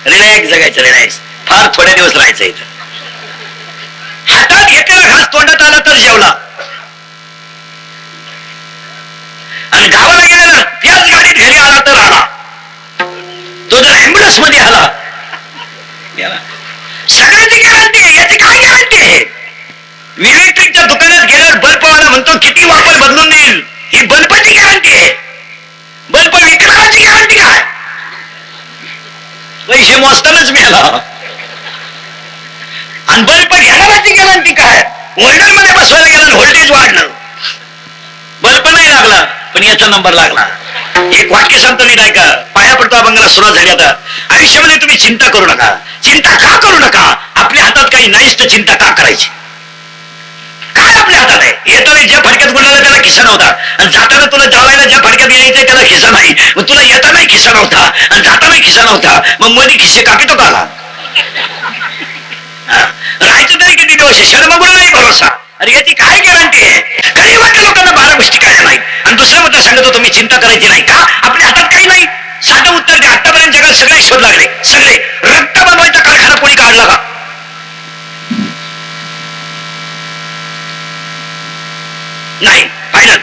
Relax जगायचं, relax. फार थोडे दिवस राहायचं इथं. हातात घेतलेला घास तोंडात आला तर जेवला, आणि गावाला गेलेला त्याच गाडीत घरी आला तर आला. तो जर ऍम्ब्युलन्स मध्ये आला, सगळ्याची गॅरंटी आहे. याची काय गॅरंटी आहे? इलेक्ट्रिकच्या दुकानात गेल्यावर बल्बवाला म्हणतो किती वापर बदलून देईल, ही बल्बची गॅरंटी आहे. बल्ब विकणाराची गॅरंटी काय? पैसे मोजतानाच मिळाला. आणि बल्ब घेणाराची गॅरंटी काय? होल्डर मध्ये बसवायला गेला, व्होल्टेज वाढलं, बल्ब नाही लागला, पण याचा नंबर लागला. एक वाक्य सांगतो मी, नाही का, पाया पडतो अभंगाला सुरुवात झाली. आता आयुष्यामध्ये तुम्ही चिंता करू नका. चिंता का करू नका? आपल्या हातात काही नाहीच तर चिंता का करायची? काय आपल्या हातात आहे? येताना ज्या फडक्यात गुंडाला त्याला खिसा नव्हता, आणि जाताना तुला जावायला ज्या फडक्यात यायचंय त्याला खिसा नाही. मग तुला येतानाही खिसा नव्हता आणि जातानाही खिसा नव्हता, मग मध्ये खिसे कापितो का आला? राहायचं तरी किती दिवस? शर्म गुण नाही भरोसा. अरे याची काय गॅरंटी आहे? गरीबाच्या लोकांना 12 गोष्टी कळल्या नाही. आणि दुसरं मुद्दा सांगतो, तुम्ही चिंता करायची नाही का? आपल्या हातात काही नाही. साधं उत्तर द्या. आतापर्यंत जगात सगळे शोध लागले, सगळे. रक्त बनवायचा कारखाना कोणी काढला का? नाही. फायनल.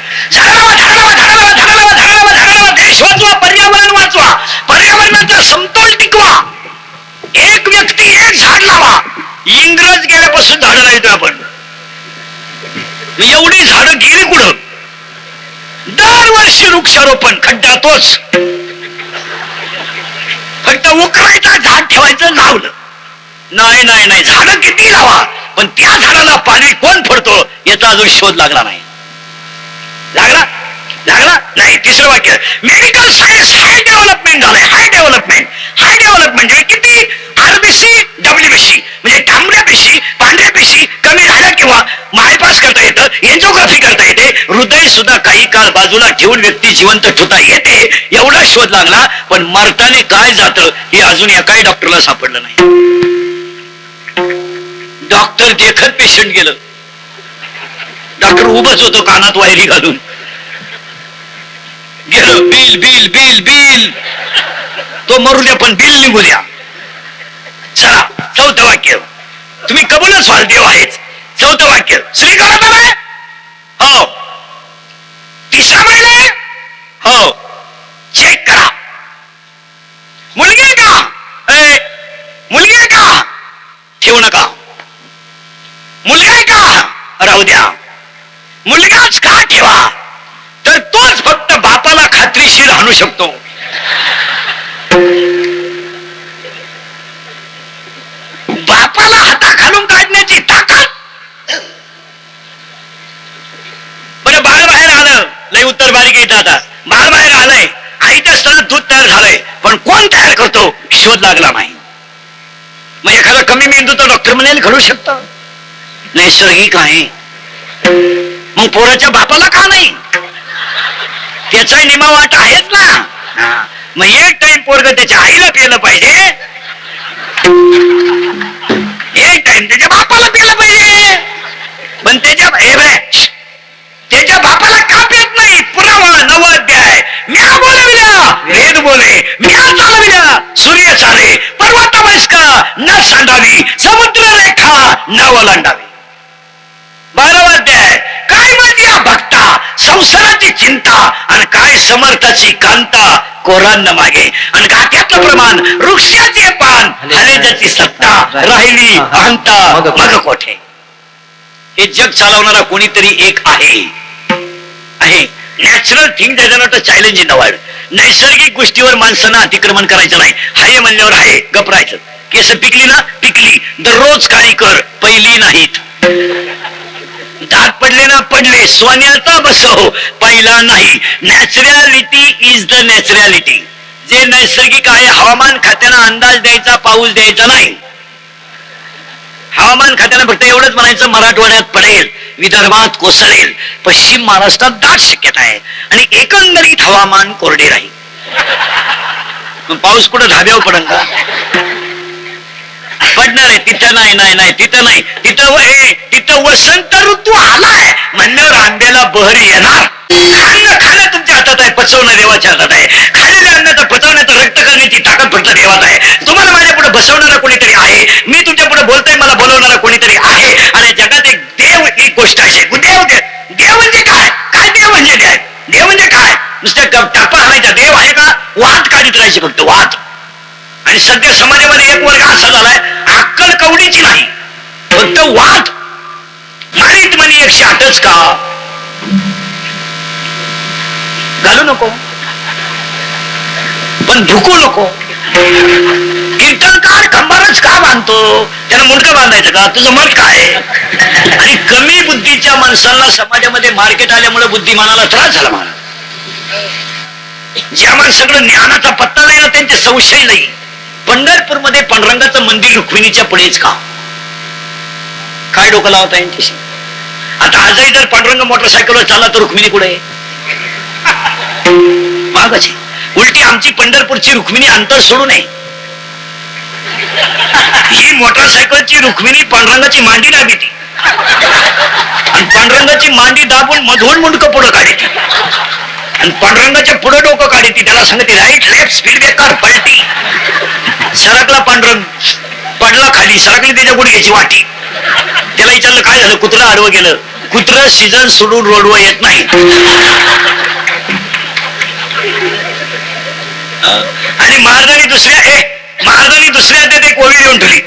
देश वाचवा, पर्यावरण वाचवा, पर्यावरणाचा समतोल टिकवा, एक व्यक्ती एक झाड लावा. इंग्रज गेल्यापासून झाडं लावतो आपण. एवढी झाडं गेली कुठं? दरवर्षी वृक्षारोपण, खड्डा तोच. फक्त उकरायचा, झाड ठेवायचं, लावलं. नाही नाही नाही, झाडं किती लावा, पण त्या झाडाला पाणी कोण फोडतो याचा अजून शोध लागला नाही. लागला लागला नाही. तिसरं वाक्य, मेडिकल सायन्स हाय डेव्हलपमेंट झालंय. हाय डेव्हलपमेंट. हाय डेव्हलपमेंट म्हणजे किती? आरबीसी, डब्ल्यूबीसी म्हणजे तांबड्या पेशी, पांढऱ्या पेशी कमी झाल्या किंवा बायपास करता येतं, एंजिओग्राफी करता येते, हृदय सुद्धा काही काळ बाजूला ठेवून व्यक्ती जिवंत ठेवता येते. एवढा शोध लागला, पण मरताने काय जातं हे अजून एकाही डॉक्टरला सापडलं नाही. डॉक्टर देखत पेशंट गेलं, डॉक्टर उभंच होतो कानात वायरी घालून, गेलं. बिल बिल बिल बिल, तो मरू द्या पण बिल निघू द्या. चला, चौथं वाक्य. तुम्ही कबूलच व्हाल, देव आहेच. चौथं वाक्य, स्त्री गरोदर आहे? हो. तिसरा महिना आहे? हो. चेक करा. मुलगी आहे का? मुलगी आहे का? ठेवू नका. मुलगा आहे का? राहू द्या. मुलगाच का ठेवा? तर तोच फक्त बापाला खात्रीशीर आणू शकतो. बापाला हाताखालून काढण्याची ताकद. बरं, बाळ बाहेर आलं, लय उत्तर बारीक येतं. आता बाळ बाहेर आलंय, आईच्या स्तनात दूध तयार झालंय, पण कोण तयार करतो शोध लागला नाही. मग एखादा कमी मेंदूचा डॉक्टर म्हणेल घडू शकतं, नैसर्गिक आहे. मग पोराच्या बापाला का नाही? त्याचा निमा वाट आहेच ना. मग एक टाइम पोरग त्याच्या आईला पिलं पाहिजे, एक टाइम त्याच्या बापाला पिलं पाहिजे. पण त्याच्या बापाला का पित नाही? पुरावा 9 अध्याय. म्या बोलविल्या वेद बोले, म्या चालविल्या सूर्य चाले, पर्वत वैस्का न सांडावी, समुद्र रेखा न ओलांडावी. 12वा अध्याय. काय म्हणजे भक्ता संसाराची चिंता, आणि काय समर्थाची कांता कोरांना मागे, आणि गात्याचं प्रमाण वृक्षाचे पान, हले ज्याची सत्ता, राहिली अहंता मग कोठे. हे जग चालवणारा कोणीतरी एक आहे. Natural thing does not challenge in the world. नैसर्गिक गोष्टीवर माणसांना अतिक्रमण करायचं नाही. हाय म्हणल्यावर आहे, गपरायचं. केस पिकली ना पिकली, दररोज काळी कर, पहिली नाहीत. दात पडले ना पडले, सोन्याचा बसव, पहिला नाही. Naturality is the naturality. जे नैसर्गिक आहे, हवामान खात्यानं अंदाज द्यायचा, पाऊस द्यायचा नाही. हवामान खात्यानं फक्त एवढंच म्हणायचं, मराठवाड्यात पडेल, विदर्भात कोसळेल, पश्चिम महाराष्ट्रात दाट शक्यता आहे, आणि एकंदरीत हवामान कोरडे राहील. पाऊस कुठं धाब्यावर पडेल का? पडणार आहे. तिथं नाही नाही नाही, तिथं नाही. तिथं वसंत ऋतू आलाय म्हणल्यावर आंब्याला बहर येणार. खाणं तुमच्या हातात आहे, पचवणं देवाच्या हातात आहे. खाल्लेल्या अन्नाचं पचवण्याचं, रक्त करण्याची ताकद फक्त देवात आहे. तुम्हाला माझ्या गोष्ट अशी देव देव म्हणजे काय काय देव म्हणजे काय देव म्हणजे काय नुसत्या टापा आणायचा देव आहे का वाद काढीत राहायची फक्त वाद. आणि सध्या समाजामध्ये एक वर्ग असा झालाय अक्कल कवडीची नाही फक्त वाद. मारीत म्हणे 108च का घालू नको पण भुकू नको. कीर्तनकार खंबारच का बांधतो त्याला मुंडकं बांधायचं का तुझं मत काय. आणि कमी बुद्धीच्या माणसांना समाजामध्ये मार्केट आल्यामुळे बुद्धिमानाला त्रास झाला. मला ज्या माणसाकडे ज्ञानाचा पत्ता नाही ना त्यांचे संशय नाही. पंढरपूरमध्ये पांडुरंगाचं मंदिर रुक्मिणीच्या पुढेच का काय डोकं लावता यांच्याशी. आता आजही जर पांडुरंग मोटरसायकलवर चालला तर रुक्मिणी पुढे मागाची. उलटी आमची पंढरपूरची रुक्मिणी अंतर सोडू नये. ही मोटरसायकलची रुक्मिणी पांडुरंगाची मांडी दाबी ती आणि पांडुरंगाची मांडी दाबून मधून मुंडकं पुढं काढी आणि पांडुरंगाच्या पुढे डोकं काढी ती. त्याला सांगते राईट लेफ्ट स्पीड ब्रेकर पलटी. सरकला पांडुरंग पडला खाली सरकली त्याच्या गुडघ्याची वाटी. त्याला विचारलं काय झालं कुत्रं आडवं गेलं. कुत्रं सीझन सोडून रोडवर येत नाही. आणि महाराजांनी दुसऱ्या अध्यात एक ओवी लिहून ठेवली.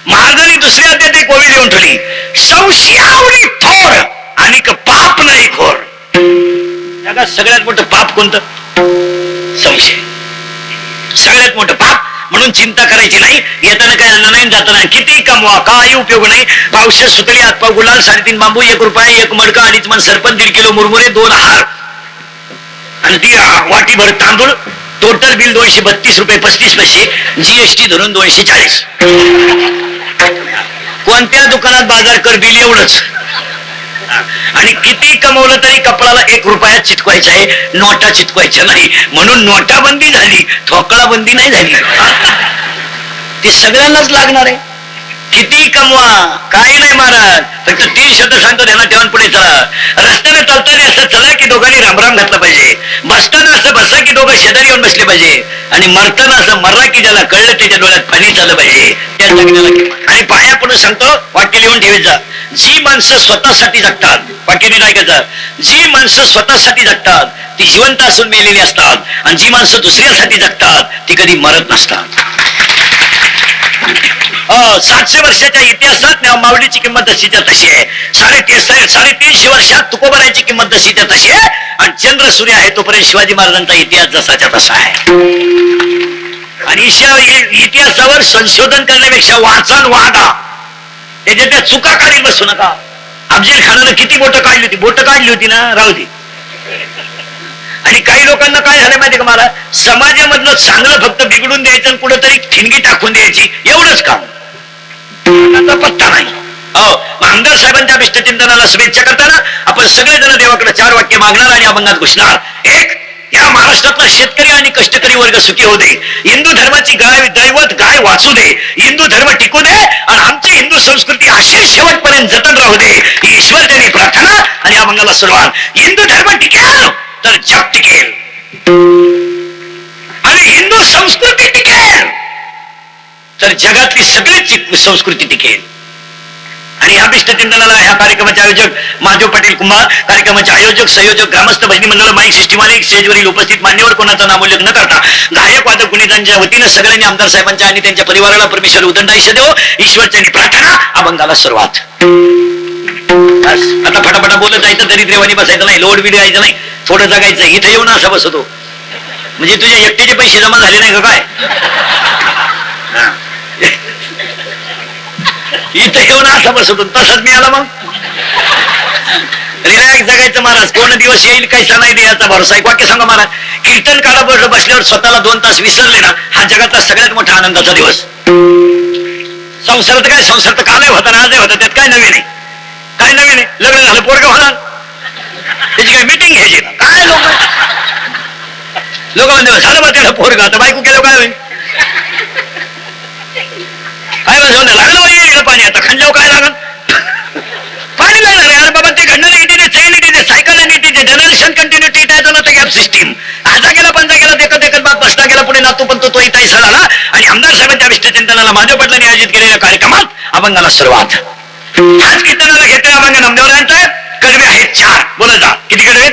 महाराजांनी दुसऱ्या अध्यात एक ओवी लिहून ठेवली. संशयावरी थोर आणि पाप नाही खोर. जगात सगळ्यात मोठं पाप कोणतं संशय. सगळ्यात मोठं पाप. म्हणून चिंता करायची नाही. येताना काय आणलं नाही जाताना किती कमवा काही उपयोग नाही. पावशे सुतळी हातपाव गुलाल 3.5 बांबू 1 रुपया 1 मडका 2.5 मन सरपण 1.5 किलो मुरमुरे 2 हार आणि ती वाटीभर तांदूळ. टोटल बिल 232 रुपये 35 पैसे. जीएसटी धरून 240. कोणत्या दुकानात बाजार कर बिल एवढंच. आणि किती कमवलं तरी कपडाला 1 रुपया चिटकवायचा आहे नोटा चिटकवायच्या नाही. म्हणून नोटाबंदी झाली ठोकळा बंदी नाही झाली. ते सगळ्यांनाच लागणार आहे. किती कमवा काही नाही महाराज फक्त 3 शब्द सांगतो त्यांना ठेवून पुढे चला. रस्त्याने चालताना असं चला की दोघांनी रामराम घातला पाहिजे. बसताना असं बसा की दोघं शेजारी येऊन बसले पाहिजे. आणि मरताना असं मरला की ज्याला कळलं त्याच्या डोळ्यात पाणी चाललं पाहिजे. त्या जगण्याला आणि पाया पडून सांगतो वाक्य लिहून ठेवायचं. जी माणसं स्वतःसाठी जगतात वाक्याने ऐकायचं. जी माणसं स्वतःसाठी जगतात ती जिवंत असून मेलेली असतात आणि जी माणसं दुसऱ्यासाठी जगतात ती कधी मरत नसतात. 700 वर्षाच्या इतिहासात माऊलीची किंमत तशीच्या तशी आहे. 350 वर्षात तुकोबराची किंमत तशीच्या तशी आहे. आणि चंद्र सूर्य आहे तोपर्यंत शिवाजी महाराजांचा इतिहास जसाच्या तसा आहे. आणि इतिहासावर संशोधन करण्यापेक्षा वाचन वागा. त्याच्या त्या चुका काढीत बसू नका. अफजल खानानं किती बोटं काढली होती. बोटं काढली होती ना राहू दे. आणि काही लोकांना काय झालं माहिती का मला समाजामधलं चांगलं फक्त बिघडून द्यायचं आणि कुठेतरी ठिणगी टाकून द्यायची एवढंच काम. पत्ता नाही. आमदार साहेबांच्या अभिष्टचिंतनाला शुभेच्छा करताना आपण सगळेजण देवाकडे 4 वाक्य मागणार आणि अभंगात घोषणार. 1. या महाराष्ट्रातला शेतकरी आणि कष्टकरी वर्ग सुखी होऊ दे. हिंदू धर्माची दैवत गाय वाचू दे. हिंदू धर्म टिकू दे आणि आमची हिंदू संस्कृती अशी शेवटपर्यंत जतन राहू दे ही ईश्वरचरणी प्रार्थना आणि अभंगाला सुरुवात. हिंदू धर्म टिकेल तर जग टिकेल आणि हिंदू संस्कृती टिकेल तर जगातली सगळीच संस्कृती टिकेल. आणि या अभिष्टचिंतनाला ह्या कार्यक्रमाचे आयोजक माधव पाटील कुंभार, कार्यक्रमाचे आयोजक संयोजक ग्रामस्थ भजनी मंडळ माईक सिस्टीमाने स्टेजवरील उपस्थित मान्यवर कोणाचा नामोल्लेख न करता गायक वादक गुणितांच्या वतीनं सगळ्यांनी आमदार साहेबांच्या आणि त्यांच्या परिवाराला परमेश्वर उदंड आयुष्य देव ईश्वरचरणी प्रार्थना अभंगाला सुरुवात. आता फटाफटा बोलत जायचं दरिद्रेवानी बसायचं नाही. लोड बिड यायचं नाही. थोडं जगायचं. इथं येऊन असा बसतो म्हणजे तुझ्या एकट्याचे पैसे जमा झाले नाही का काय. इथं येऊन असा बसतो तसंच मिळाला मग रिलॅक्स जगायचं महाराज. कोण दिवस येईल कैसा नाही द्यायचा भरोसा आहे. वाक्य सांगा महाराज. कीर्तन काढा बसल्यावर स्वतःला 2 तास विसरले ना हा जगातला सगळ्यात मोठा आनंदाचा दिवस. संसारात काय संसार तर कालही होता ना आजही होता त्यात काय नवीन आहे. काय नवीन आहे. लग्न झालं पोरगा होणार त्याची काय मिटिंग घ्यायची ना काय. लोक म्हणते झालं बा त्याला पोरगा आता बायको केलं काय होईल. काय म्हणतो लागलं बाई पाणी आता खंजाव काय लागल पाणी लागणार. अरे बाबा ते घडणार येते ट्रेन येते सायकल येते जनरेशन कंटिन्युटी गॅप सिस्टीम. आजा गेला पंजा गेला देखत देखत बाप बसला गेला पुढे नातू पण तो इथं झाला. आणि आमदार साहेबांच्या अभिष्टचिंतनाला माझ्या पाटलांनी आयोजित केलेल्या कार्यक्रमात अभंगाला सुरुवात. ह्याच कीर्तनाला घेतलेला अभंग नामदेवरायांचा कडवे आहेत 4. बोला जा किती कडवे?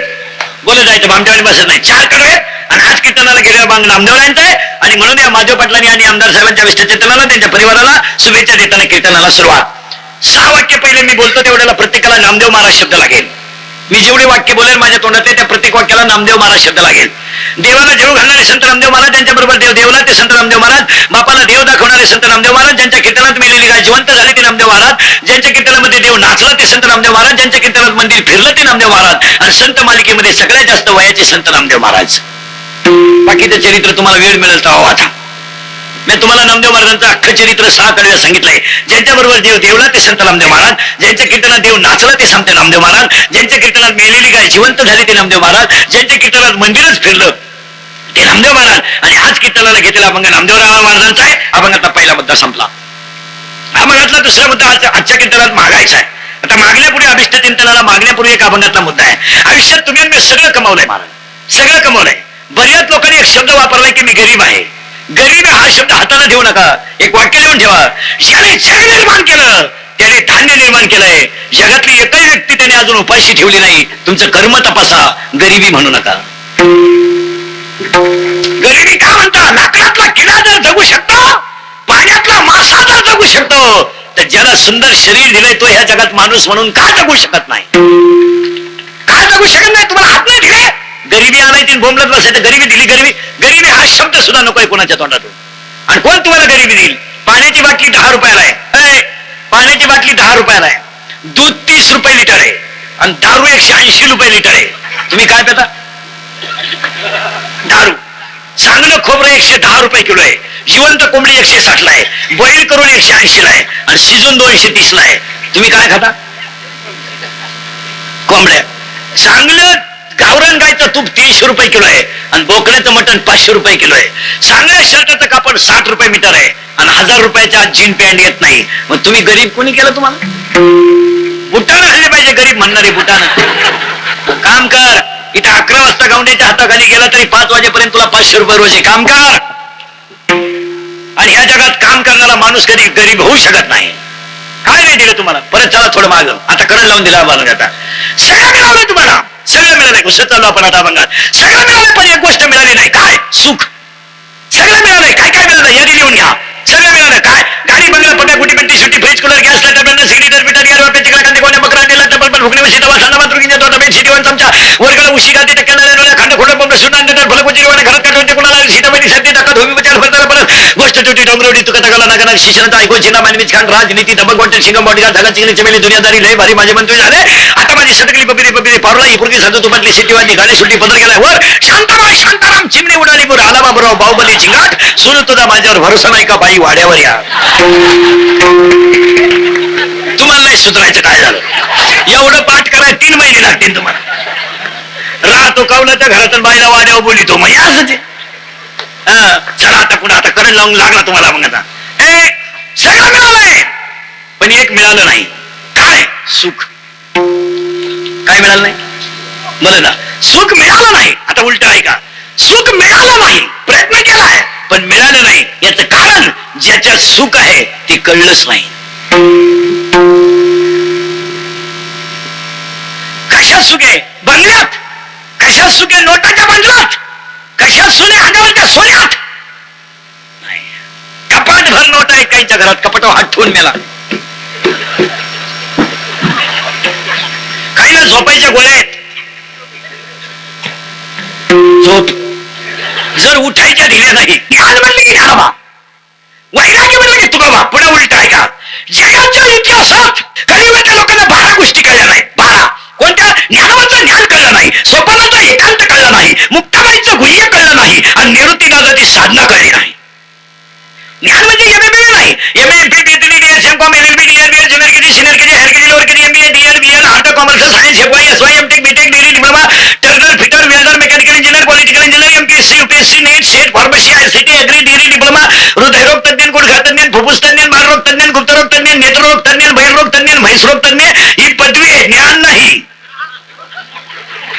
बोला जायचं भामटेवाणी बसत नाही. 4 कडवे आणि आज कीर्तनाला गेलेला अभंग नामदेवरायांचा आहे. आणि म्हणून या माधव पाटलांनी आणि आमदार साहेबांच्या विष्ठचेतनाला त्यांच्या परिवाराला शुभेच्छा देताना कीर्तनाला सुरुवात. 6 वाक्य पहिले मी बोलतो तेवढ्याला प्रत्येकाला नामदेव महाराज शब्द लागेल. मी जेवढे वाक्य बोलेल माझ्या तोंडातले त्या प्रत्येक वाक्याला नामदेव महाराज शब्द लागेल. देवाला जेव घालणारे संत नामदेव महाराज, त्यांच्याबरोबर देव देवला ते संत नामदेव महाराज, बापाला देव दाखवणारे संत नामदेव महाराज, ज्यांच्या कीर्तनात मेलेली गाय जिवंत झाली ते नामदेव महाराज, ज्यांच्या कीर्तनामध्ये देव नाचला ते संत नामदेव महाराज, ज्यांच्या कीर्तनात मंदिर फिरलं ते नामदेव महाराज, आणि संत मालिकेमध्ये सगळ्यात जास्त वयाचे संत नामदेव महाराज. बाकीचं चरित्र तुम्हाला वेळ मिळेल तर वाचा. मी तुम्हाला नामदेव महाराजांचं अख्खं चरित्र 6 कडव्या सांगितलंय. ज्यांच्याबरोबर देव देवला ते संत नामदेव महाराज, ज्यांच्या कीर्तनात देव नाचला ते संत नामदेव महाराज, ज्यांच्या कीर्तनात मेलेली गाय जिवंत झाली ते नामदेव महाराज, ज्यांच्या कीर्तनात मंदिरच फिरलं ते नामदेव महाराज. आणि आज कीर्तनाला घेतलेला अभंग नामदेवराव महाराजांचा आहे. अभंगातला पहिला मुद्दा संपला. अभंगातला दुसरा मुद्दा आजच्या कीर्तनात मागायचा आहे. आता मागण्यापूर्वी अभिष्ट चिंतनाला मागण्यापूर्वी एक अभंगातला मुद्दा आहे. आयुष्यात तुम्ही मी सगळं कमावलंय महाराज, सगळं कमावलंय. बऱ्याच लोकांनी एक शब्द वापरलाय की मी गरीब आहे. गरीब हा शब्द हाताला ठेवू नका, एक वाक्य लिहून ठेवा. ज्याने जग निर्माण केलं त्याने धान्य निर्माण केलंय. जगातली एकही व्यक्ती त्याने अजून उपाशी ठेवली नाही. तुमचं कर्म तपासा, गरिबी म्हणू नका. गरिबी का म्हणता? लाकडातला किडा जर जगू शकतो, पाण्यातला मासा जर जगू शकतो, तर ज्याला सुंदर शरीर दिलंय तो ह्या जगात माणूस म्हणून का जगू शकत नाही? का जगू शकत नाही? तुम्हाला हात नाही दिले, गरिबी आणायची बोंबलत बसायचं. गरिबी दिली, गरिबी गरिबी हा शब्द सुद्धा नकोय कोणाच्या तोंडातून. आणि कोण तुम्हाला गरिबी देईल? पाण्याची बाटली 10 रुपयाला आहे. पाण्याची बाटली 10 रुपयाला आहे. दूध 30 रुपये लिटर आहे आणि दारू 180 रुपये लिटर आहे. तुम्ही काय पिता? दारू. चांगलं खोबरं 110 रुपये किलो आहे. जिवंत कोंबडी 160 ला आहे. बॉईल करून 180 ला आहे आणि शिजून 230 ला आहे. तुम्ही काय खाता? कोंबड्या. चांगलं गावरान गायचं तूप 300 रुपये किलो आहे आणि बोकड्याचं मटण 500 रुपये किलो आहे. चांगल्या शर्टाचं कापड 60 रुपये मीटर आहे आणि 1000 रुपयाच्या आज जीन पॅन्ट येत नाही. मग तुम्ही गरीब कोणी केलं तुम्हाला? बुटानं हल्ले पाहिजे गरीब म्हणणारे. बुटानं काम कर. इथे 11 वाजता गावंड्याच्या हाताखाली गेला तरी 5 वाजेपर्यंत तुला 500 रुपये रोज आहे. काम कर. आणि ह्या जगात काम करणारा माणूस कधी गरीब होऊ शकत नाही. काय नाही दिलं तुम्हाला? परत चला थोडं माग. आता करंट लावून दिला बाळून. आता सगळं मिळालं तुम्हाला, सगळं मिळालंय. उसत चालू आपण आता अभंगात. सगळं मिळालंय पण एक गोष्ट मिळाली नाही. काय? सुख. सगळं मिळालंय. काय काय मिळालं? यादी लिहून घ्या. सगळं मिळालं. काय? गाडी बंगला पट्या गुटी पेटी सुटी fridge cooler gas lighter blender सिग्नेटर बिटर गिअर वापे चिकला कांदे कोण्या बकरा अंडे लाटा बल्बल फुकणे मशी दवा सांडा मात्र किंवा दोटा बेट सिटी वन चमचा वरगळ उशी गादी टक्के नळ्या खंड खोड पंप सुद्धा अंडे फळ कोची वाणे घरात काढून कोणाला सीतापैकी सत्ते टाका धोबी बचार फरताना परत गोष्ट टोटी डोंगरवडी तुका तगाला नागना शिक्षणाचा ऐकून चिना मानवीच खान राजनीती दबक वाटत शिंगम बॉडीगार्ड धागा चिकली चमेली दुनियादारी लय भारी माझे मंत्री झाले. आता माझी सटकली बबिरी बबिरी पावला ही पूर्वी सांगतो तुपातली शिट्टीवादी गाडी सुट्टी पदर गेलाय वर. शांताराम शांताराम चिमणी उडाली बुर आला बाबराव बाहुबली चिंगाट सुन तुझा माझ्यावर भरोसा नाही का बाई वाड्यावर या. तुम्हाला नाही सुधारायचं. काय झालं? एवढं पाठ करायला 3 महिने लागतील तुम्हाला. राहतो कवलाच्या घरातून बायला वाड्यावर बोलितो मग असं ते. चला आता पुढे आता करंट लावून लागला तुम्हाला. मग आता सगळं मिळालंय पण एक मिळालं नाही. काय? सुख. काय मिळालं नाही? मला ना सुख मिळालं नाही. आता उलट आहे का? सुख मिळालं नाही, प्रयत्न केलाय पण मिळालं नाही. याचं कारण ज्याच्यात सुख आहे ते कळलंच नाही. कशात सुख आहे? बंगल्यात. कशात सुख आहे? नोटाच्या बंगल्यात. कशात सुख आहे? अंगावरच्या सोन्यात. नाही. कपाट भर नोट आहे काहीच्या घरात. कपाटावर हात ठेवून मेला. काहीला झोपायच्या गोळ्या आहेत. झोप. जर उठायच्या दिल्या नाही. ध्यान म्हणलं की ध्यानोबा, वैराग्य म्हणलं की तुकोबा. पुढे उलट आहे का? जगाच्या इतिहासात कलियुगाच्या लोकांना 12 गोष्टी कळल्या नाहीत. 12 कोणत्या? ज्ञानवाचं ज्ञान कळलं नाही, सोपानाचा एकांत कळलं नाही, मुक्ताबाईचं गुह्य कळलं नाही आणि निवृत्ती नादाची साधना कळली नाही. ज्ञान म्हणजे एमए नाही. MA MP MCom LLB DLB junior KG senior KG higher KG lower KG MBA DEd BEd art commerce science FY SY MTech BTech degree diploma turner fitter welder mechanical engineer political engineer MPSC UPSC NET SET pharmacy ICT agri degree diploma हृदयरोग तज्ञ गुडघा तज्ञ फुफ्फुस तज्ञ मानरोग तज्ञ गुप्तरोग तज्ञ नेत्ररोग तज्ञ बहिर्रोग तज्ञ म्हैसरोग तज्ञ ही पदवी आहे, ज्ञान नाही.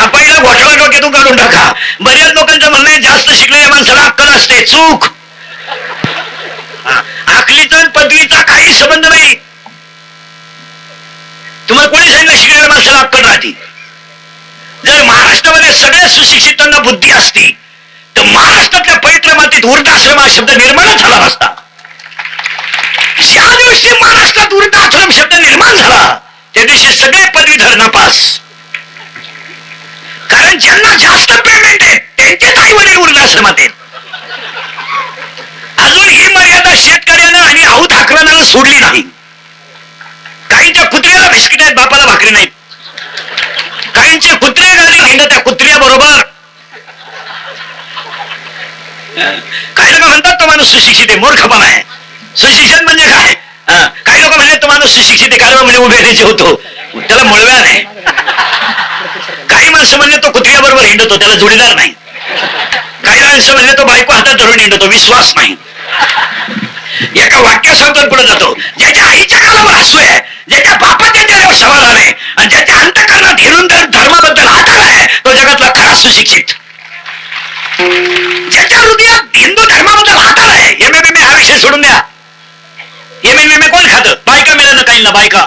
हा पहिला घोटाळा डोक्यातून काढून टाका. बऱ्याच लोकांचं म्हणणं आहे जास्त शिकलेल्या माणसाला अक्कल असते. चूक. अकलीचा पदवीचा काही संबंध नाही. तुम्हाला कोणी सांगितलं शिकलेल्या माणसाला अक्कल राहते? जर महाराष्ट्रामध्ये सगळ्या सुशिक्षितांना बुद्धी असती तर महाराष्ट्रातल्या पवित्र मातीत वृद्धाश्रम हा शब्द निर्माणच झाला नसता. ज्या दिवशी महाराष्ट्रात वृद्धाश्रम शब्द निर्माण झाला त्या दिवशी सगळे पदवीधर नापास. कारण ज्यांना जास्त पेमेंट आहे त्यांचेच आई वडील वृद्धाश्रमात आहेत. अजून ही मर्यादा शेतकऱ्यानं आणि आऊ ठाकरांना सोडली नाही. काहींच्या कुत्र्याला बिस्किट आहेत, बापाला भाकरी नाहीत. काहींचे कुत्रे गाडी घेणं त्या कुत्र्या बरोबर. काही लोक म्हणतात तो माणूस सुशिक्षित आहे, मूर्खपणा आहे. सुशिक्षित म्हणजे काय? काही लोक म्हणजे तो माणूस सुशिक्षित आहे कारण म्हणजे उभे द्यायचे होतो, त्याला मुळव्या नाही. काही माणसं म्हणजे तो कुत्र्याबरोबर हिंडतो, त्याला जोडीदार नाही. काही माणसं म्हणजे तो बायको हातात धरून हिंडतो, विश्वास नाही. एका वाक्य सांगतो पुढे जातो. ज्याच्या आईच्या कालावर हसू आहे, ज्याच्या बापाच्या चेहऱ्यावर समाधान आहे आणि ज्याच्या अंतःकरणात हिंदू धर्माबद्दल आदर आहे तो जगातला खरा सुशिक्षित. ज्याच्या हृदयात हिंदू धर्माबद्दल आदर आहे. एमएमएमए हा विषय सोडून द्या. एमएमएमए कोण खातं? बायका मिळालं काही ना. बायका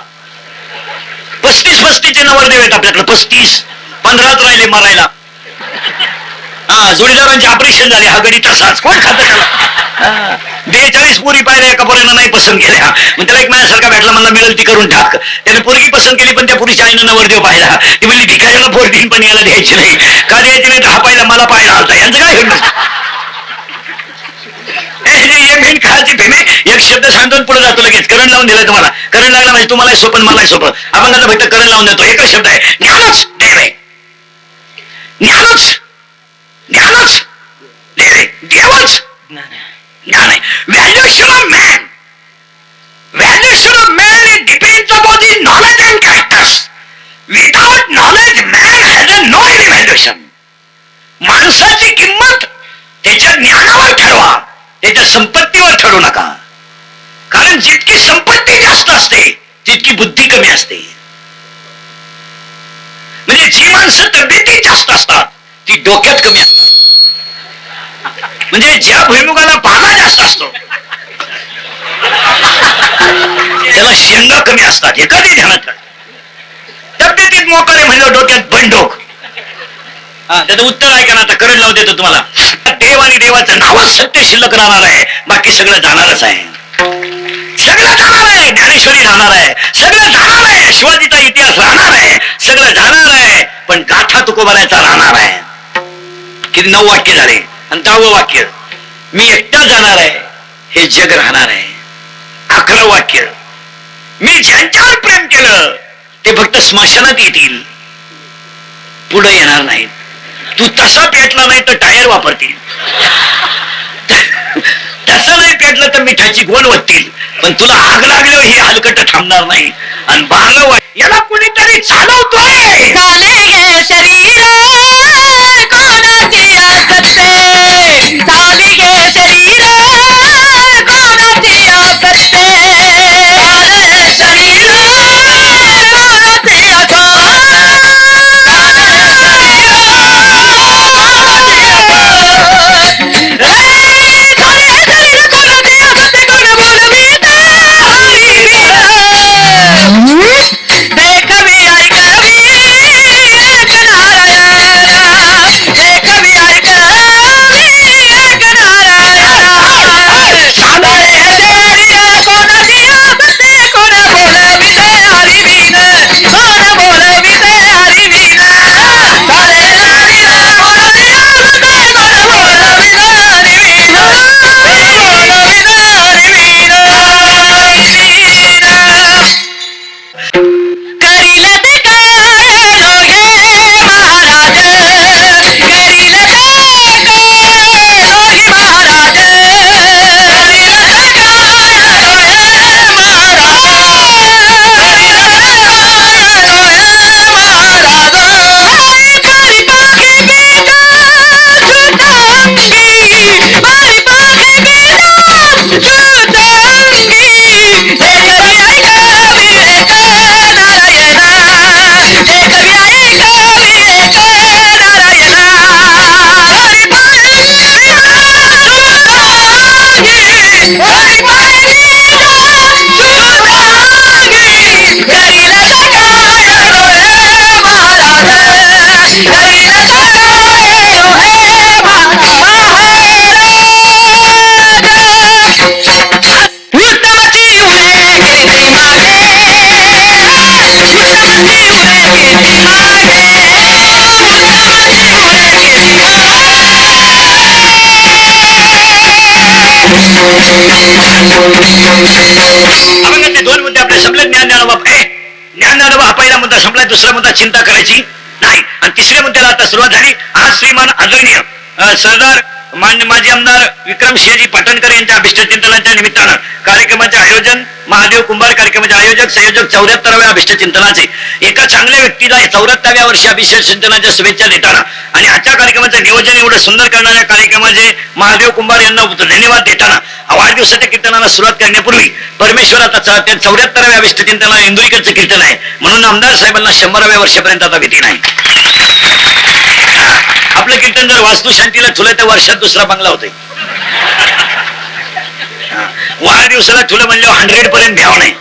35 नवरदेव आहेत आपल्याकडे. 35-15 राहिले मरायला. जोडीदारांचे ऑपरेशन झाले. हा गडी तसाच. कोण खातं त्याला? 42 पोरी पाहिल्या, एका पोरीनं नाही पसंत केल्या. मग त्याला एक माझ्यासारखा भेटला, मला मिळेल ती करून टाक. त्याने पोरगी पसंत केली पण त्या पुरीच्या आईनं नवरदेव पाहिला. ती म्हणली भिकाऱ्याला पोर दिन पण याला द्यायची नाही. का द्यायची नाही? हा पाहिला मला पाहिला आलता. यांचं काय होईल? खायची फेमे. एक शब्द सांगतो पुढे जातो लगेच. करंट लावून दिलाय तुम्हाला. करंट लागला म्हणजे तुम्हाला सोपं मलाही सोपं. आपण कसं फक्त करंट लावून देतो. एकच शब्द आहे, ज्ञानच देव आहे. ज्ञानच ज्ञानच देव आहे. देवच ज्ञान आहे. Valuation of man. Valuation of man it depends upon the knowledge and characters. Without knowledge man has no any valuation. माणसाची किंमत त्याच्या ज्ञानावर ठरवा, त्याच्या संपत्तीवर ठरवू नका. कारण जितकी संपत्ती जास्त असते तितकी बुद्धी कमी असते. म्हणजे जी माणसं तब्येतीत जास्त असतात ती डोक्यात कमी असतात. म्हणजे ज्या भुईमुगाला पाला जास्त असतो त्याला शेंगा कमी असतात. हे कधी ध्यानात ठेवा. तब्येतीत मोकळे म्हणजे डोक्यात बंडोक. त्याचं उत्तर ऐका ना. आता करंट लावून देतो तुम्हाला. देव आणि देवाचं नावच सत्य शिल्लक राहणार आहे. बाकी सगळं जाणारच आहे. सगळं जाणार आहे. ज्ञानेश्वरी राहणार आहे. सगळं जाणार आहे. शिवाजीचा इतिहास राहणार आहे. सगळं जाणार आहे. पण गाथा तुकोबारायचा राहणार आहे. किती 9 वाक्य झाले. आणि 10वं वाक्य, मी एकटा जाणार आहे हे जग राहणार आहे. 11वं वाक्य, मी ज्यांच्यावर प्रेम केलं ते फक्त स्मशानात येतील, पुढे येणार नाहीत. तू तसा पेटला नाही तर टायर वापरतील. तसं नाही पेटलं तर मिठाची गोण वत्तील. पण तुला आग लागल्यावर ही हलकट थांबणार नाही. आणि 12 याला कोणीतरी चालवतोय. शरीर कोणाची असते. चाली गे शरीर कोणाची असते. शरीर कोणाची असो. देखवी ऐकवी अभंगातले 2 मुद्दे आपले संपले. ज्ञान ज्ञानोबा हा पहिला मुद्दा संपला. दुसरा मुद्दा चिंता करायची नाही. आणि तिसऱ्या मुद्द्याला आता सुरुवात झाली. आज श्रीमान आदरणीय सरदार माजी आमदार विक्रमसिंहजी पाटणकर यांच्या अभिष्ट चिंतनाच्या निमित्तानं कार्यक्रमाचे आयोजन महादेव कुंभार, कार्यक्रमाचे आयोजक संयोजक 74व्या अभिष्ट चिंतनाचे एका चांगल्या व्यक्तीला 74व्या वर्षी अभिष्ट चिंतनाच्या शुभेच्छा देताना आणि आजच्या कार्यक्रमाचं नियोजन एवढं सुंदर करणाऱ्या कार्यक्रमाचे महादेव कुंभार यांना धन्यवाद देताना वाढदिवसाच्या कीर्तनाला सुरुवात करण्यापूर्वी परमेश्वराचा 74व्या अभिष्ट चिंतनाला इंदुरीकरचं कीर्तन आहे म्हणून आमदार साहेबांना 100व्या वर्षापर्यंत आता भीती नाही. आपलं कीर्तन जर वास्तुशांतीला ठुलं तर वर्षात दुसरा बंगला होतोय. वाढदिवसाला ठुलं म्हणजे 100 पर्यंत भ्याव नाही.